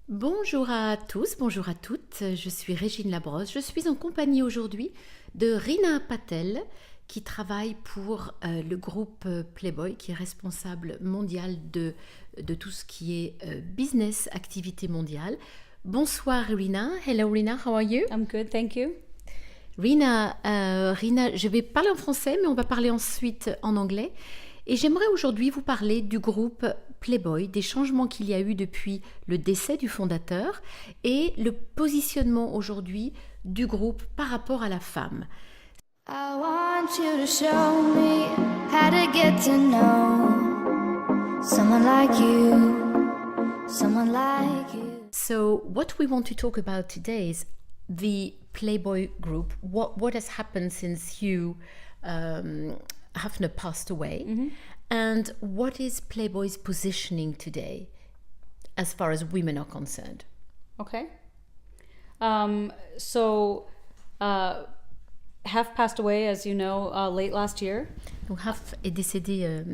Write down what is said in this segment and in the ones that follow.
Bonjour à tous, bonjour à toutes, je suis Régine Labrosse. Je suis en compagnie aujourd'hui de Reena qui travaille pour le groupe Playboy, qui est responsable mondial de tout ce qui est business, activité mondiale. Bonsoir Reena. Hello Reena, how are you? I'm good, thank you. Reena, je vais parler en français, mais on va parler ensuite en anglais. Et j'aimerais aujourd'hui vous parler du groupe Playboy, des changements qu'il y a eu depuis le décès du fondateur et le positionnement aujourd'hui du groupe par rapport à la femme. I want you to show me how to get to know someone like you, someone like you. So what we want to talk about today is the Playboy group. What has happened since Hugh Hefner passed away, and what is Playboy's positioning today as far as women are concerned? Okay. Hef passed away, as you know, late last year. Donc Hef est décédé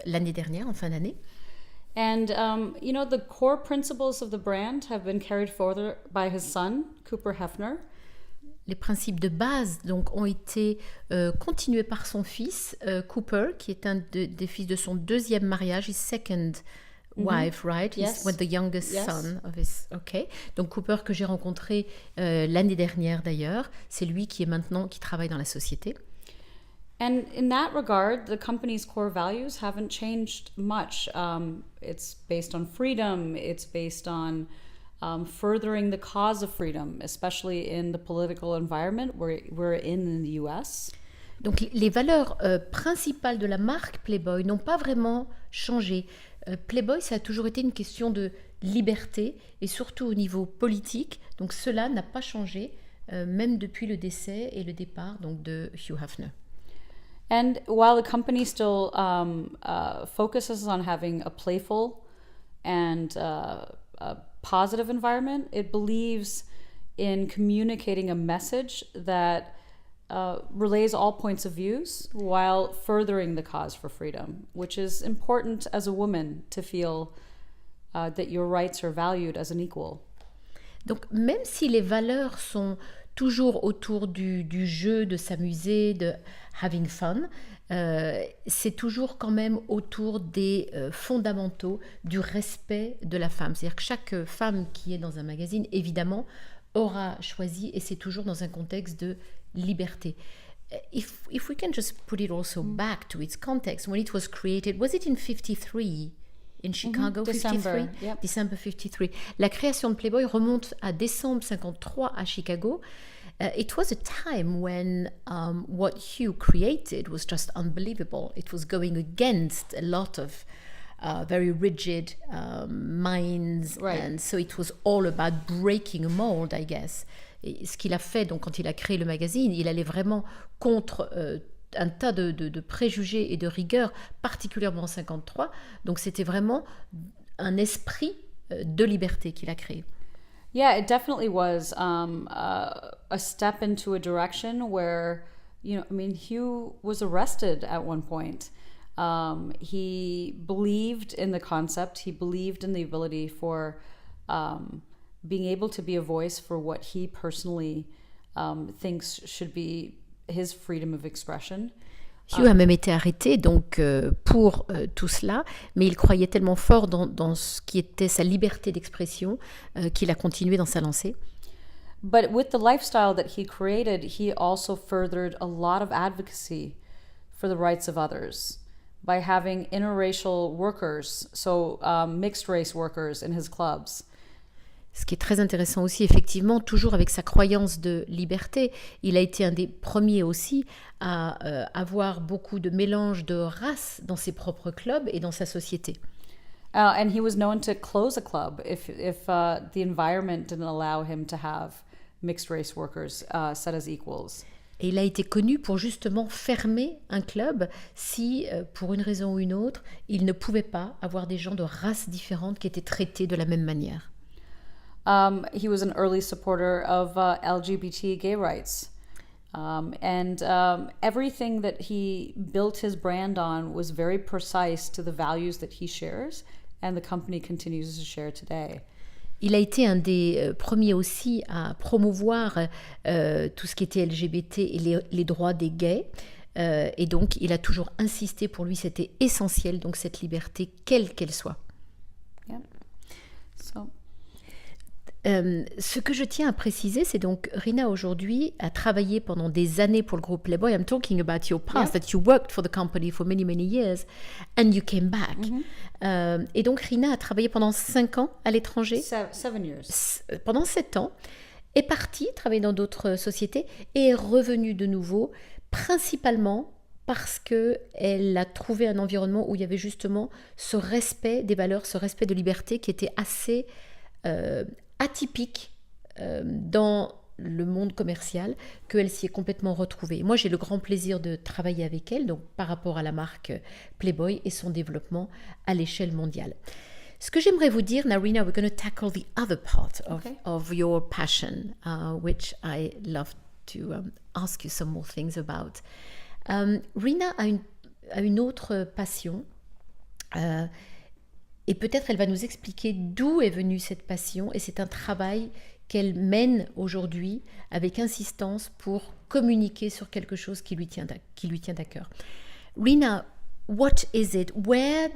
l'année dernière, en fin d'année. And, the core principles of the brand have been carried forward by his son, Cooper Hefner. Les principes de base donc, ont été continués par son fils, Cooper, qui est un des fils de son deuxième mariage, his second wife, right? Yes. He's with the youngest Yes. son of his... OK. Donc Cooper, que j'ai rencontré l'année dernière d'ailleurs, c'est lui qui travaille dans la société. And in that regard, the company's core values haven't changed much. It's based on freedom. It's based on furthering the cause of freedom, especially in the political environment we're in the US. Donc les valeurs principales de la marque Playboy n'ont pas vraiment changé. Playboy, ça a toujours été une question de liberté et surtout au niveau politique. Donc cela n'a pas changé, même depuis le décès et le départ donc, de Hugh Hefner. And while the company still focuses on having a playful and a positive environment, it believes in communicating a message that relays all points of views while furthering the cause for freedom, which is important as a woman to feel that your rights are valued as an equal. Donc même si les valeurs sont toujours autour du jeu, de s'amuser, de having fun, c'est toujours quand même autour des fondamentaux du respect de la femme. C'est-à-dire que chaque femme qui est dans un magazine, évidemment, aura choisi, et c'est toujours dans un contexte de liberté. If we can just put it also back to its context, when it was created, was it in 53? In Chicago, 53? Yep. December 53. La création de Playboy remonte à décembre 53 à Chicago. It was a time when what Hugh created was just unbelievable. It was going against a lot of very rigid minds. Right. And so it was all about breaking a mold, I guess. Et ce qu'il a fait, donc, quand il a créé le magazine, il allait vraiment contre un tas de préjugés et de rigueurs, particulièrement en 53. Donc c'était vraiment un esprit de liberté qu'il a créé. Yeah, it definitely was a step into a direction where, Hugh was arrested at one point. He believed in the concept. He believed in the ability for being able to be a voice for what he personally thinks should be his freedom of expression. Hugh a même été arrêté donc, pour tout cela, mais il croyait tellement fort dans ce qui était sa liberté d'expression qu'il a continué dans sa lancée. But with the lifestyle that he created, he also furthered a lot of advocacy for the rights of others by having interracial workers, so mixed race workers in his clubs. Ce qui est très intéressant aussi, effectivement, toujours avec sa croyance de liberté, il a été un des premiers aussi à avoir beaucoup de mélange de races dans ses propres clubs et dans sa société. And he was known to close a club if the environment didn't allow him to have mixed race workers set as equals. Et il a été connu pour justement fermer un club si, pour une raison ou une autre, il ne pouvait pas avoir des gens de races différentes qui étaient traités de la même manière. He was an early supporter of LGBT gay rights. Everything that he built his brand on was very precise to the values that he shares and the company continues to share today. Il a été un des premiers aussi à promouvoir tout ce qui était LGBT et les droits des gays. Et donc, il a toujours insisté, pour lui, c'était essentiel, donc cette liberté, quelle qu'elle soit. Yeah. So. Ce que je tiens à préciser, c'est donc Reena aujourd'hui a travaillé pendant des années pour le groupe Playboy. I'm talking about your past, that you worked for the company for many, many years, and you came back. Et donc Reena a travaillé pendant 5 ans à l'étranger. 7 years. Pendant 7 ans, est partie travailler dans d'autres sociétés et est revenue de nouveau, principalement parce qu'elle a trouvé un environnement où il y avait justement ce respect des valeurs, ce respect de liberté qui était assez atypique dans le monde commercial, qu'elle s'y est complètement retrouvée. Moi, j'ai le grand plaisir de travailler avec elle, donc par rapport à la marque Playboy et son développement à l'échelle mondiale. Ce que j'aimerais vous dire, now, Reena, we're going to tackle the other part of your passion, which I love to ask you some more things about. Reena a une autre passion, et peut-être elle va nous expliquer d'où est venue cette passion, et c'est un travail qu'elle mène aujourd'hui avec insistance pour communiquer sur quelque chose qui lui tient à cœur. Reena, what is it? Where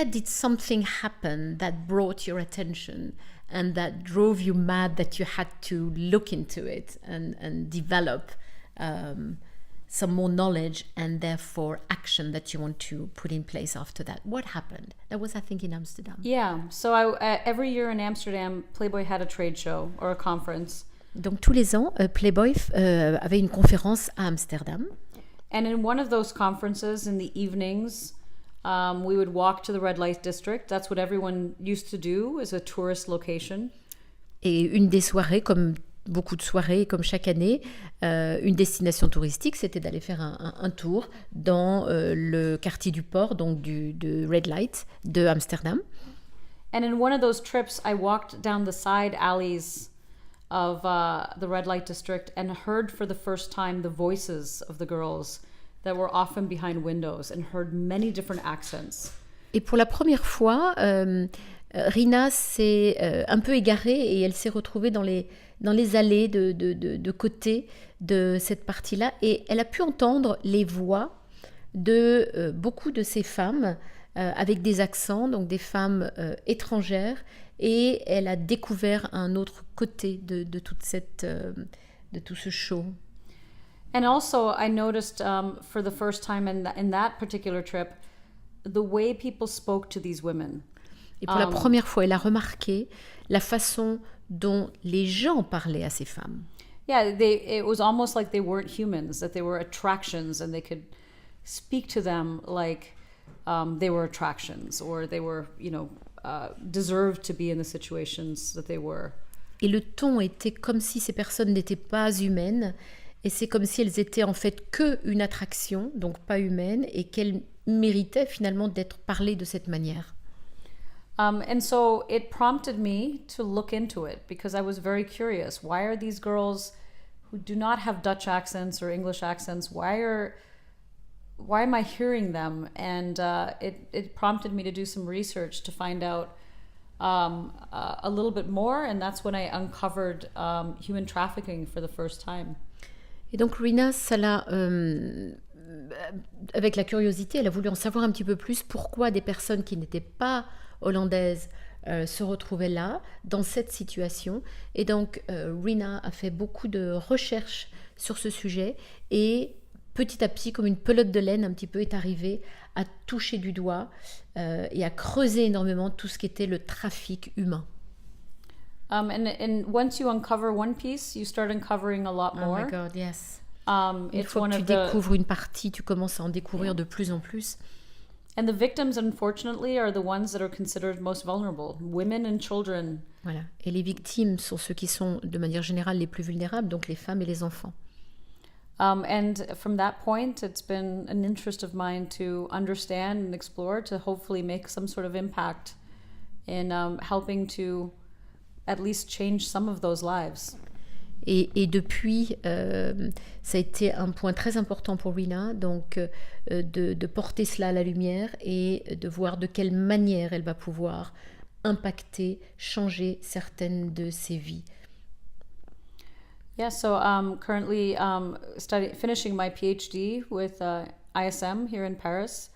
did something happen that brought your attention and that drove you mad that you had to look into it and develop some more knowledge and therefore action that you want to put in place after that? What happened? That was, I think, in Amsterdam. Yeah. So every year in Amsterdam, Playboy had a trade show or a conference. Donc tous les ans, Playboy avait une conférence à Amsterdam. And in one of those conferences, in the evenings, we would walk to the red light district. That's what everyone used to do, as a tourist location. Et une des soirées, comme beaucoup de soirées, comme chaque année, une destination touristique, c'était d'aller faire un tour dans le quartier du port, donc de Red Light de Amsterdam. And in one of those trips, I walked down the side alleys of the red light district and heard for the first time the voices of the girls that were often behind windows and heard many different accents. Et pour la première fois, Reena s'est un peu égarée et elle s'est retrouvée dans les allées de côté de cette partie-là, et elle a pu entendre les voix de beaucoup de ces femmes avec des accents, donc des femmes étrangères, et elle a découvert un autre côté de tout ce show. And also, I noticed for the first time in that particular trip, the way people spoke to these women. Et pour la première fois, elle a remarqué la façon dont les gens parlaient à ces femmes. Yeah, it was almost like they weren't humans, that they were attractions, and they could speak to them like they were attractions, or they were, deserved to be in the situations that they were. Et le ton était comme si ces personnes n'étaient pas humaines, et c'est comme si elles étaient en fait qu'une attraction, donc pas humaines, et qu'elles méritaient finalement d'être parlées de cette manière. And so it prompted me to look into it, because I was very curious. Why are these girls who do not have Dutch accents or English accents, why am I hearing them? And it prompted me to do some research to find out a little bit more, and that's when I uncovered human trafficking for the first time. Et donc Reena, ça l'a, avec la curiosité, elle a voulu en savoir un petit peu plus pourquoi des personnes qui n'étaient pas hollandaises se retrouvaient là, dans cette situation. Et donc Reena a fait beaucoup de recherches sur ce sujet, et petit à petit, comme une pelote de laine un petit peu, est arrivée à toucher du doigt et à creuser énormément tout ce qui était le trafic humain. And once you uncover one piece, you start uncovering a lot more. Oh my God, yes. Une It's fois one que tu of the... découvres une partie, tu commences à en découvrir de plus en plus. And the victims, unfortunately, are the ones that are considered most vulnerable, women and children. Voilà. Et les victimes sont ceux qui sont, de manière générale, les plus vulnérables, donc les femmes et les enfants. And from that point, it's been an interest of mine to understand and explore, to hopefully make some sort of impact in helping to at least change some of those lives. Et depuis, ça a été un point très important pour Reena, donc de porter cela à la lumière et de voir de quelle manière elle va pouvoir impacté, changé certaines de ses vies? Yeah, so currently finishing my PhD with ISM here in Paris.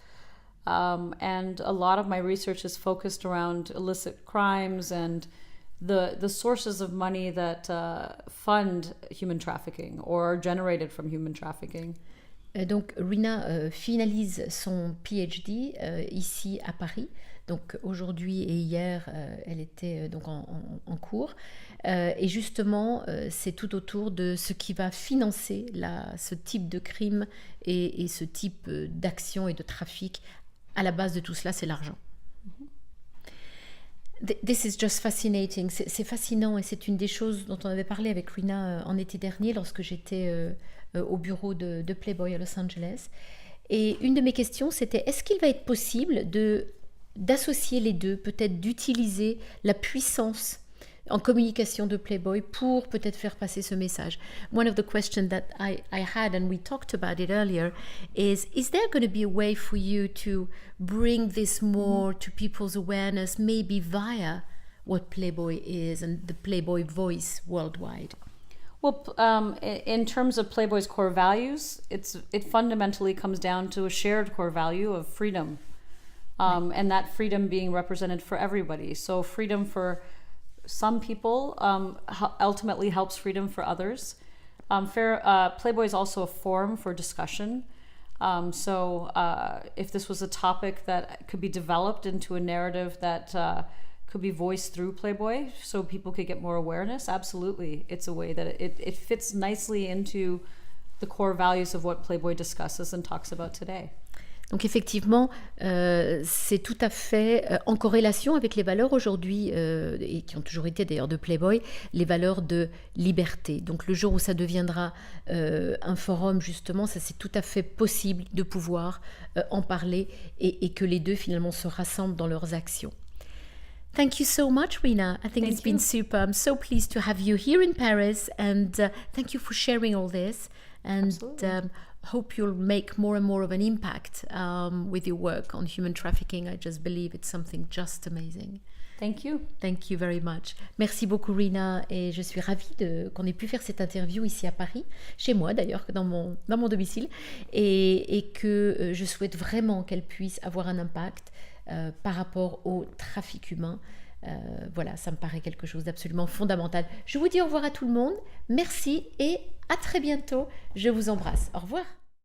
And a lot of my research is focused around illicit crimes and the sources of money that fund human trafficking or are generated from human trafficking. Donc Reena finalise son PhD ici à Paris. Donc aujourd'hui et hier, elle était donc en cours. Et justement, c'est tout autour de ce qui va financer ce type de crime et ce type d'action et de trafic. À la base de tout cela, c'est l'argent. This is just fascinating. C'est fascinant et c'est une des choses dont on avait parlé avec Reena en été dernier lorsque j'étais au bureau de Playboy à Los Angeles. Et une de mes questions, c'était est-ce qu'il va être possible d'associer les deux, peut-être d'utiliser la puissance en communication de Playboy pour peut-être faire passer ce message. One of the questions that I had, and we talked about it earlier, is there going to be a way for you to bring this more to people's awareness, maybe via what Playboy is and the Playboy voice worldwide? Well, in terms of Playboy's core values, it fundamentally comes down to a shared core value of freedom, and that freedom being represented for everybody. So freedom for some people ultimately helps freedom for others. Playboy is also a forum for discussion. So if this was a topic that could be developed into a narrative that could be voiced through Playboy so people could get more awareness, absolutely. It's a way that it fits nicely into the core values of what Playboy discusses and talks about today. Donc effectivement, c'est tout à fait en corrélation avec les valeurs aujourd'hui, et qui ont toujours été d'ailleurs de Playboy, les valeurs de liberté. Donc le jour où ça deviendra un forum, justement, ça c'est tout à fait possible de pouvoir en parler et que les deux finalement se rassemblent dans leurs actions. Thank you so much, Reena. I think it's been super. I'm so pleased to have you here in Paris, and thank you for sharing all this. And hope you'll make more and more of an impact with your work on human trafficking. I just believe it's something just amazing. Thank you. Thank you very much. Merci beaucoup, Reena, et je suis ravie qu'on ait pu faire cette interview ici à Paris, chez moi d'ailleurs, dans mon domicile, et que je souhaite vraiment qu'elle puisse avoir un impact par rapport au trafic humain. Voilà, ça me paraît quelque chose d'absolument fondamental. Je vous dis au revoir à tout le monde. Merci et à très bientôt. Je vous embrasse. Au revoir.